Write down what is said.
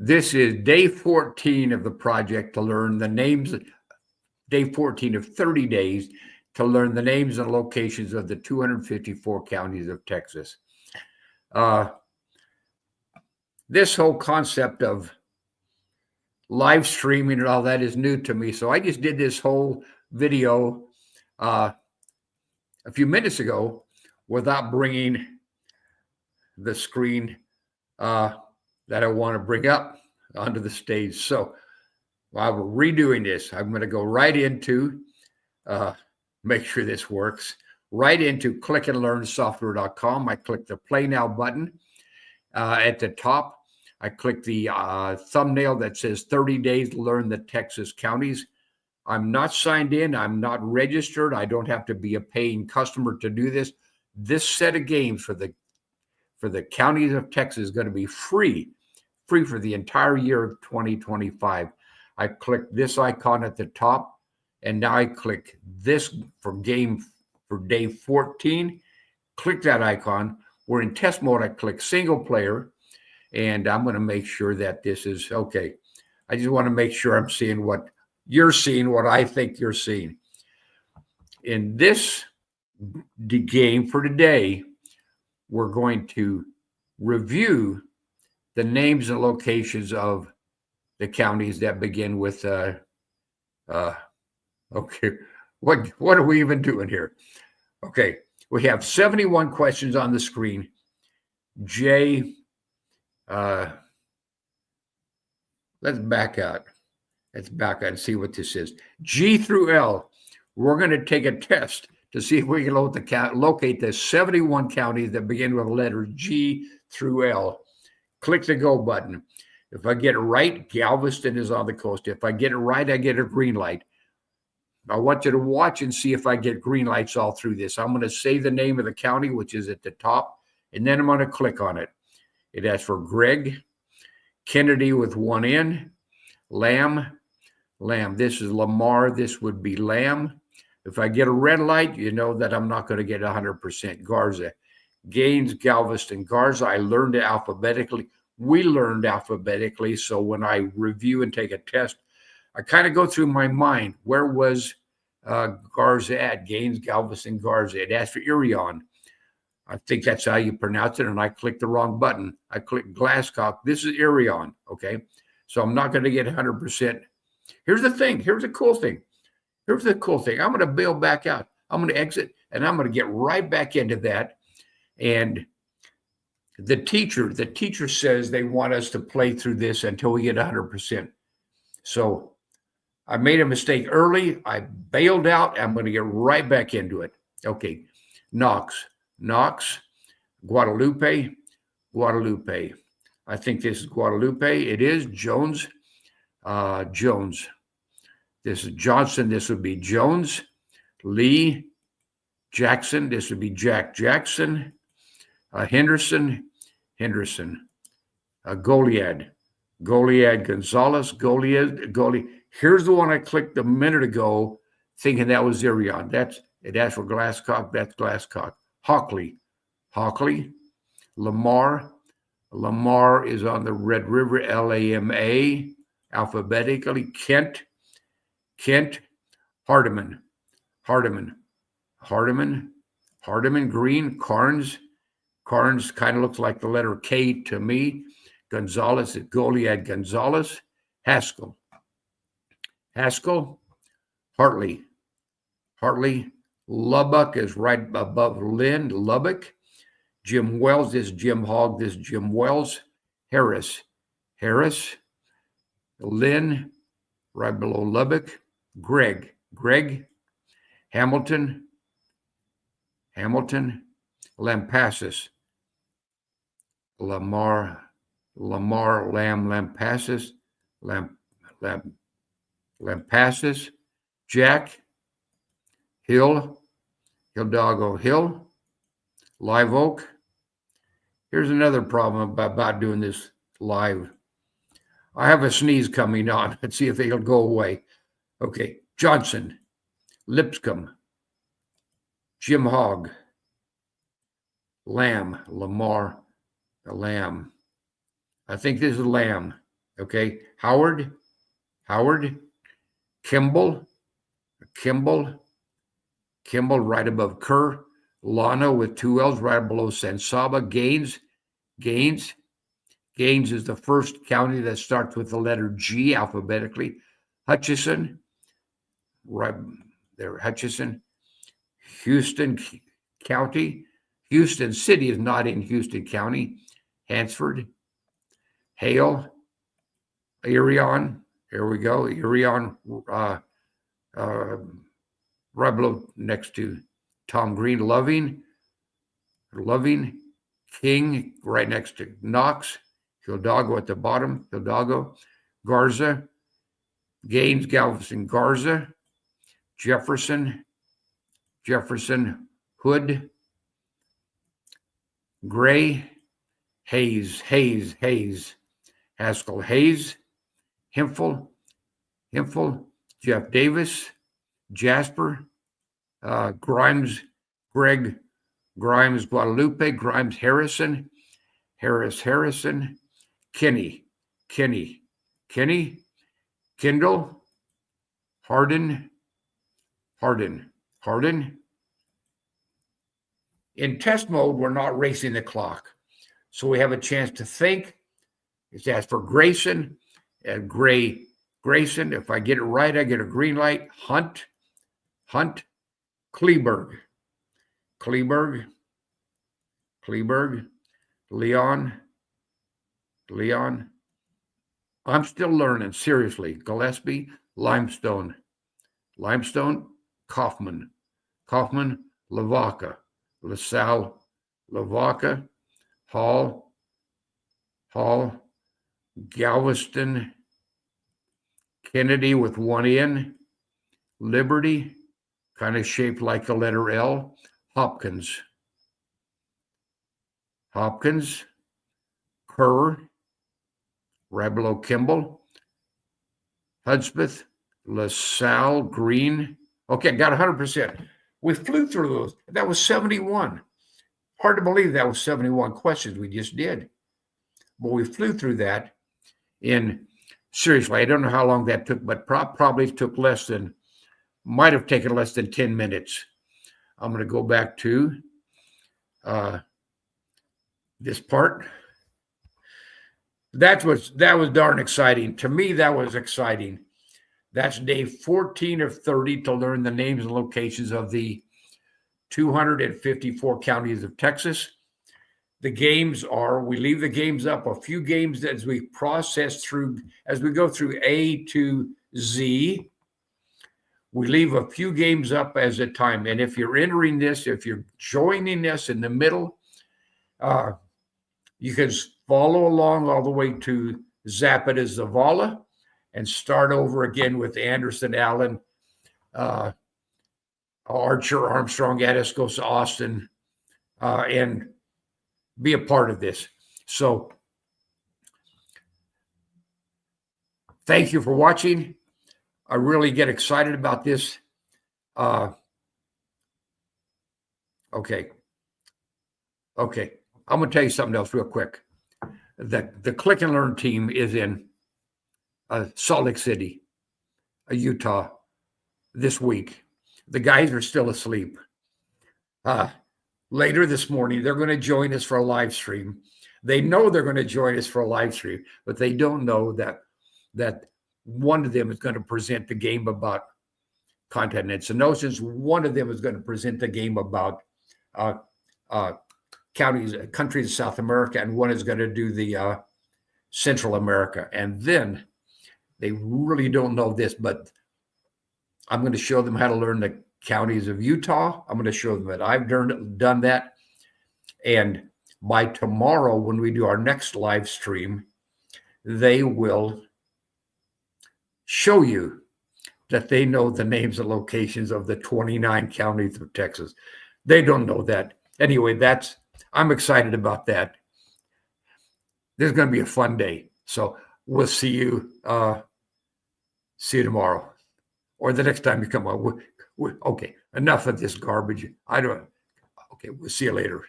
This is day 14 of the project to learn the names, day 14 of 30 days to learn the names and locations of the 254 counties of Texas. This whole concept of live streaming and all that is new to me. So I just did this whole video a few minutes ago without bringing the screen that I want to bring up onto the stage. So while we're redoing this, I'm going to go right into, make sure this works, right into clickandlearnsoftware.com. I click the Play Now button. At the top, I click the thumbnail that says 30 days to learn the Texas counties. I'm not signed in. I'm not registered. I don't have to be a paying customer to do this. This set of games for the counties of Texas is going to be free for the entire year of 2025. I click this icon at the top, and now I click this for day 14. Click that icon. We're in test mode. I click single player, and I'm going to make sure that this is okay. I just want to make sure I'm seeing what you're seeing, what I think you're seeing. In this game for today, we're going to review the names and locations of the counties that begin with okay, what are we even doing here? Okay, we have 71 questions on the screen. Let's back out. Let's back out and see what this is. G through L. We're going to take a test to see if we can locate the 71 counties that begin with the letter G through L. Click the go button. If I get it right, Galveston is on the coast. If I get it right, I get a green light. I want you to watch and see if I get green lights all through this. I'm going to say the name of the county, which is at the top, and then I'm going to click on it. It asks for Greg, Kennedy with one N, Lamb. This is Lamar. This would be Lamb. If I get a red light, you know that I'm not going to get 100%. Garza, Gaines, Galveston, Garza. I learned it alphabetically. We learned alphabetically. So when I review and take a test, I kind of go through my mind. Where was Garza at? Gaines, Galveston, Garza. It asked for Irion. I think that's how you pronounce it. And I clicked the wrong button. I clicked Glasscock. This is Irion. Okay. So I'm not going to get 100%. Here's the thing. Here's the cool thing. I'm going to bail back out. I'm going to exit, and I'm going to get right back into that. And the teacher says they want us to play through this until we get 100%. So I made a mistake early. I bailed out. I'm going to get right back into it. Okay. Knox, Guadalupe. I think this is Guadalupe. It is Jones. This is Johnson. This would be Jones. Lee, Jackson. This would be Jackson. Henderson. Goliad, Gonzalez. Here's the one I clicked a minute ago, thinking that was Irion. It asked for Glasscock. That's Glasscock. Hockley. Lamar is on the Red River. Lama, alphabetically. Kent. Hardeman, Green. Carnes kind of looks like the letter K to me. Gonzalez at Goliad. Gonzalez. Haskell. Hartley. Lubbock is right above Lynn. Lubbock. Jim Wells. This is Jim Hogg. This is Jim Wells. Harris. Lynn, right below Lubbock. Greg. Hamilton. Lampasas. Lamar, Lampasas. Lampasas. Jack. Hidalgo Hill. Live Oak. Here's another problem about doing this live. I have a sneeze coming on. Let's see if it'll go away. Okay. Johnson. Lipscomb. Jim Hogg. Lamb. Lamar. Lamb. I think this is Lamb. Okay. Howard, Kimball, right above Kerr. Lana with 2 L's right below San Saba. Gaines is the first county that starts with the letter G alphabetically. Hutchinson, right there, Hutchinson. Houston County. Houston City is not in Houston County. Hansford, Hale, Irion. Here we go. Irion, right below next to Tom Green. Loving, King, right next to Knox. Hidalgo at the bottom. Hidalgo, Garza, Gaines, Galveston, Garza, Jefferson, Hood, Gray, Hayes, Haskell, Hayes, Hemphill, Jeff Davis, Jasper, Grimes, Greg, Grimes, Guadalupe, Grimes, Harrison, Kenny, Kendall, Hardin. In test mode, we're not racing the clock. So we have a chance to think. It's asked for Grayson and Grayson. If I get it right, I get a green light. Hunt, Kleberg, Leon. I'm still learning, seriously. Gillespie, Limestone, Kaufman, Lavaca, LaSalle, Lavaca, Hall, Galveston, Kennedy with 1 N, Liberty, kind of shaped like the letter L, Hopkins, Kerr, right below Kimball, Hudspeth, LaSalle, Green. Okay, got 100%. We flew through those. That was 71. Hard to believe that was 71 questions we just did. But we flew through that seriously, I don't know how long that took, but probably took might have taken less than 10 minutes. I'm going to go back to this part. That was darn exciting. To me, that was exciting. That's day 14 of 30 to learn the names and locations of the 254 counties of Texas. The games we leave the games up, a few games as we process through, as we go through A to Z. We leave a few games up as a time. And if you're entering this, if you're joining us in the middle, you can follow along all the way to Zapata, Zavala, and start over again with Anderson, Allen, Archer, Armstrong, Atascosa, Austin, and be a part of this. So thank you for watching. I really get excited about this. Okay. I'm going to tell you something else real quick. The Click and Learn team is in Salt Lake City, Utah, this week. The guys are still asleep. Later this morning, they're going to join us for a live stream. They know they're going to join us for a live stream, but they don't know that one of them is going to present the game about continents and oceans. One of them is going to present the game about countries of South America, and one is going to do the Central America. And then they really don't know this, but I'm going to show them how to learn the counties of Utah. I'm going to show them that I've done that. And by tomorrow, when we do our next live stream, they will show you that they know the names and locations of the 29 counties of Texas. They don't know that. Anyway, I'm excited about that. This is going to be a fun day. So we'll see you tomorrow or the next time you come on. Okay, enough of this garbage. Okay, we'll see you later.